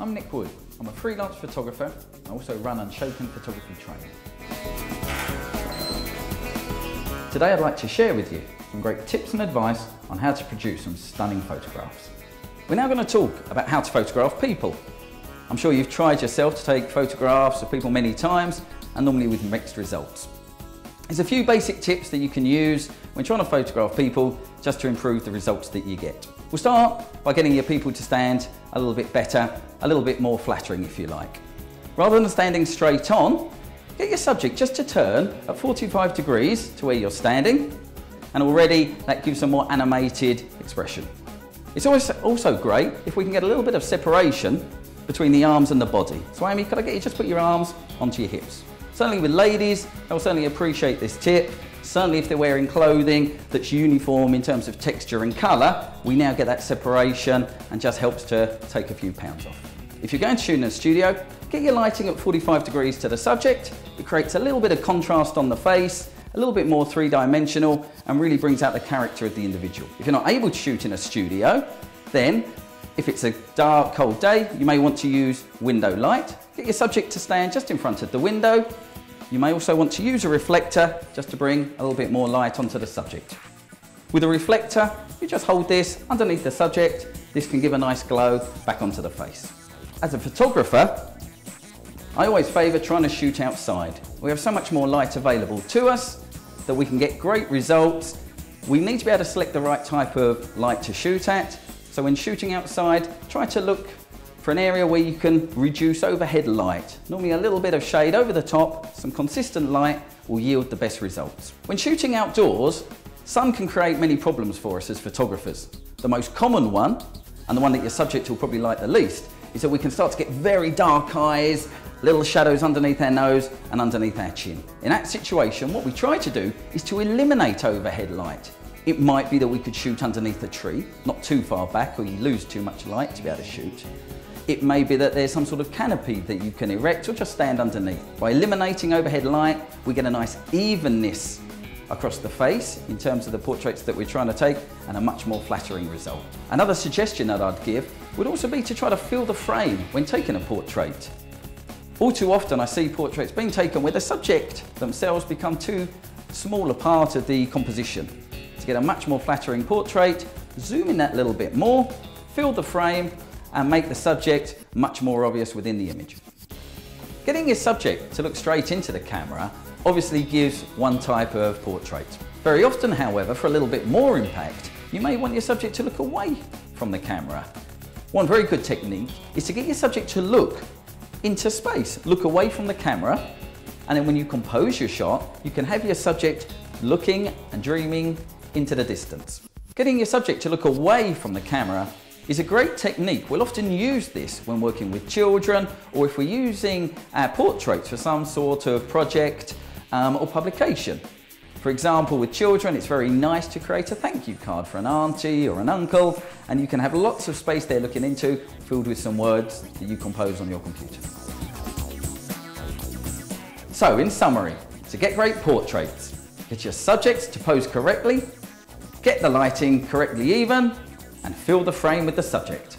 I'm Nick Wood. I'm a freelance photographer. I also run Unshaken Photography Training. Today I'd like to share with you some great tips and advice on how to produce some stunning photographs. We're now going to talk about how to photograph people. I'm sure you've tried yourself to take photographs of people many times and normally with mixed results. There's a few basic tips that you can use when trying to photograph people just to improve the results that you get. We'll start by getting your people to stand a little bit better, a little bit more flattering if you like. Rather than standing straight on, get your subject just to turn at 45 degrees to where you're standing, and already that gives a more animated expression. It's also great if we can get a little bit of separation between the arms and the body. So Amy, could I get you just put your arms onto your hips? Certainly with ladies, they'll certainly appreciate this tip. Certainly if they're wearing clothing that's uniform in terms of texture and colour, we now get that separation and just helps to take a few pounds off. If you're going to shoot in a studio, get your lighting at 45 degrees to the subject. It creates a little bit of contrast on the face, a little bit more three-dimensional, and really brings out the character of the individual. If you're not able to shoot in a studio, then if it's a dark, cold day, you may want to use window light. Get your subject to stand just in front of the window. You may also want to use a reflector just to bring a little bit more light onto the subject. With a reflector, you just hold this underneath the subject. This can give a nice glow back onto the face. As a photographer, I always favour trying to shoot outside. We have so much more light available to us that we can get great results. We need to be able to select the right type of light to shoot at. So when shooting outside, try to look for an area where you can reduce overhead light. Normally a little bit of shade over the top, some consistent light will yield the best results. When shooting outdoors, sun can create many problems for us as photographers. The most common one, and the one that your subject will probably like the least, is that we can start to get very dark eyes, little shadows underneath our nose and underneath our chin. In that situation, what we try to do is to eliminate overhead light. It might be that we could shoot underneath a tree, not too far back or you lose too much light to be able to shoot. It may be that there's some sort of canopy that you can erect or just stand underneath. By eliminating overhead light, we get a nice evenness across the face in terms of the portraits that we're trying to take and a much more flattering result. Another suggestion that I'd give would also be to try to fill the frame when taking a portrait. All too often I see portraits being taken where the subject themselves become too small a part of the composition. To get a much more flattering portrait, zoom in that little bit more, fill the frame and make the subject much more obvious within the image. Getting your subject to look straight into the camera obviously gives one type of portrait. Very often, however, for a little bit more impact, you may want your subject to look away from the camera. One very good technique is to get your subject to look into space, look away from the camera, and then when you compose your shot, you can have your subject looking and dreaming into the distance. Getting your subject to look away from the camera is a great technique. We'll often use this when working with children or if we're using our portraits for some sort of project or publication. For example, with children, it's very nice to create a thank you card for an auntie or an uncle, and you can have lots of space there looking into, filled with some words that you compose on your computer. So, in summary, to get great portraits, get your subjects to pose correctly, get the lighting correctly even, and fill the frame with the subject.